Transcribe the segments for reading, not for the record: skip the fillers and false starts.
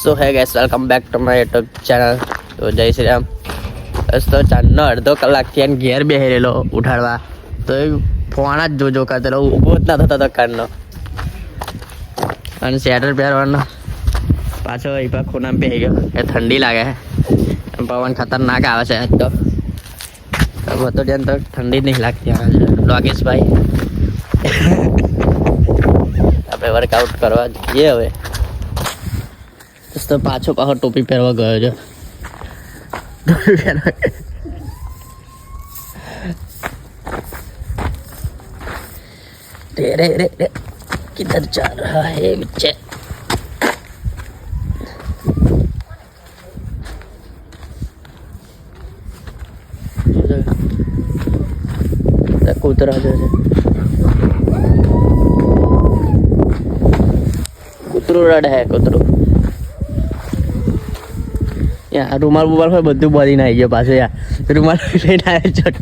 So hi guys welcome back to my YouTube channel. तो जय श्री राम। तो चांदनो अर्धो कलाक थी घेर बेहेलो उठाड़वा तो फोन ज जो करते रहो ऊभो ज ना थतो तो काढनो अने स्वेटर पहेरवानो पाछो एपा खूना में बेही गयो ए ठंडी लागे है पवन खतरनाक आवे छे आज तो तो जन तो ठंडी नहीं लगती लोकेश भाई આપણે વર્કઆઉટ કરવા જઈએ હવે તો પાછો પાછો ટોપી પહેરવા ગયો છે तेरे रे रे किधर जा रहा है बच्चे कूतरा जैसे कुतरू रड है कुतरू यार रुमाल बुमाल पर બધું બોલીને આવી ગયો પાછો યાર રૂમાલ લઈને આવ્યો છોટે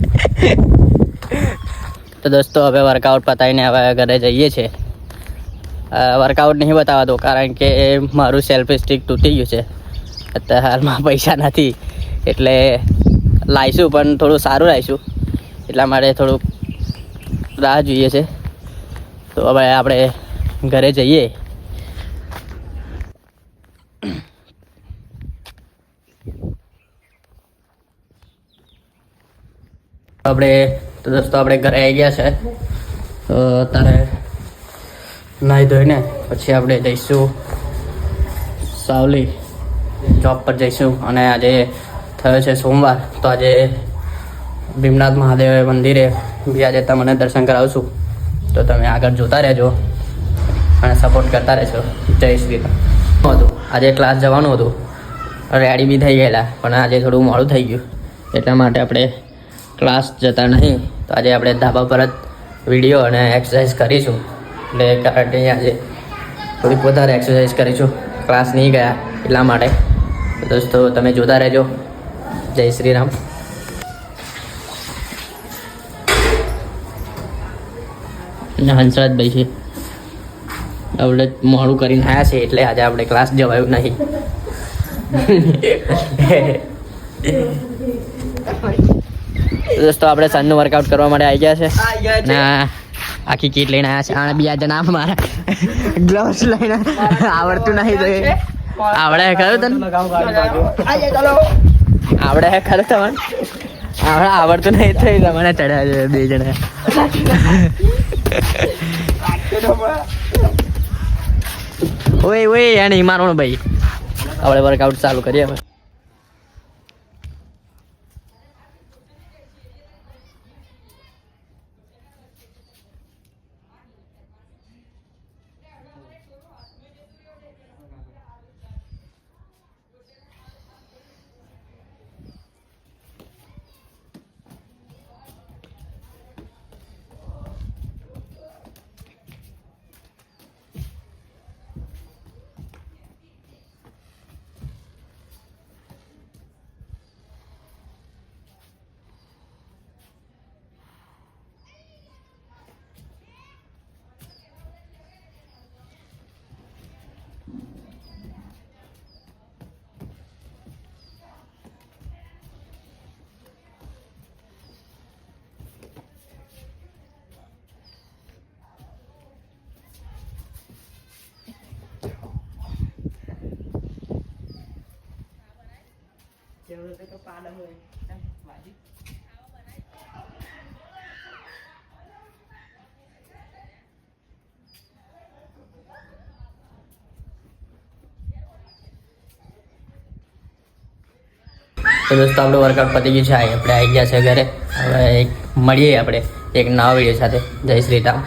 તો દોસ્તો હવે વર્કઆઉટ પતાવીને હવે ઘરે જઈએ છે વર્કઆઉટ નહીં બતાવતો કારણ કે મારું સેલ્ફ સ્ટિક તૂટી ગયું છે અત્યારે હાલમાં પૈસા નથી એટલે લાવીશું પણ થોડું સારું લાવીશું એટલા માટે થોડુંક રાહ જોઈએ છે તો હવે આપણે ઘરે જઈએ આપણે તો દોસ્તો આપણે ઘરે આવી ગયા છે તો તારે નાહી ધોઈને પછી આપણે જઈશું સાવલી જોબ પર જઈશું અને આજે થયો છે સોમવાર તો આજે ભીમનાથ મહાદેવ મંદિરે બી આજે તમને દર્શન કરાવશું તો તમે આગળ જોતા રહેજો અને સપોર્ટ કરતા રહેજો જય શ્રી રામ હતું આજે ક્લાસ જવાનું હતું રેડી બી થઈ ગયેલા પણ આજે થોડું મોડું થઈ ગયું એટલા માટે આપણે ક્લાસ જતા નહીં તો આજે આપણે ધાબા પર જ વિડીયો અને એક્સરસાઇઝ કરીશું એટલે કારણ આજે થોડીક વધારે એક્સરસાઇઝ કરીશું ક્લાસ નહીં ગયા એટલા માટે દોસ્તો તમે જોતા રહેજો જય શ્રી રામ હંસરાજભાઈ છે આપણે મોડું કરીને આવ્યા છે એટલે આજે આપણે ક્લાસ જવાયું નહીં દોસ્તો આપણે સાંજનું વર્કઆઉટ કરવા માટે આવી ગયા છે ના આખી કીટ લઈને આવ્યા છે અને બીજા જણા મારા ગ્લવ્સ લઈને આવડતું નહીં તો આવડે ખરું તને આવડે ખરું તમને આવડતું નહીં તો મને ચડ્યા છે બે જણા ઓય ઓય એને મારવાનું ભાઈ આપણે વર્કઆઉટ ચાલુ કરીએ હવે તો પાડા હોય વાજી તો દોસ્તો આપણું વર્કઆઉટ પતી ગયું છે આપણે આવી ગયા છે ઘરે હવે મળીએ આપણે એક નવા વિડીયો સાથે જય શ્રી રામ।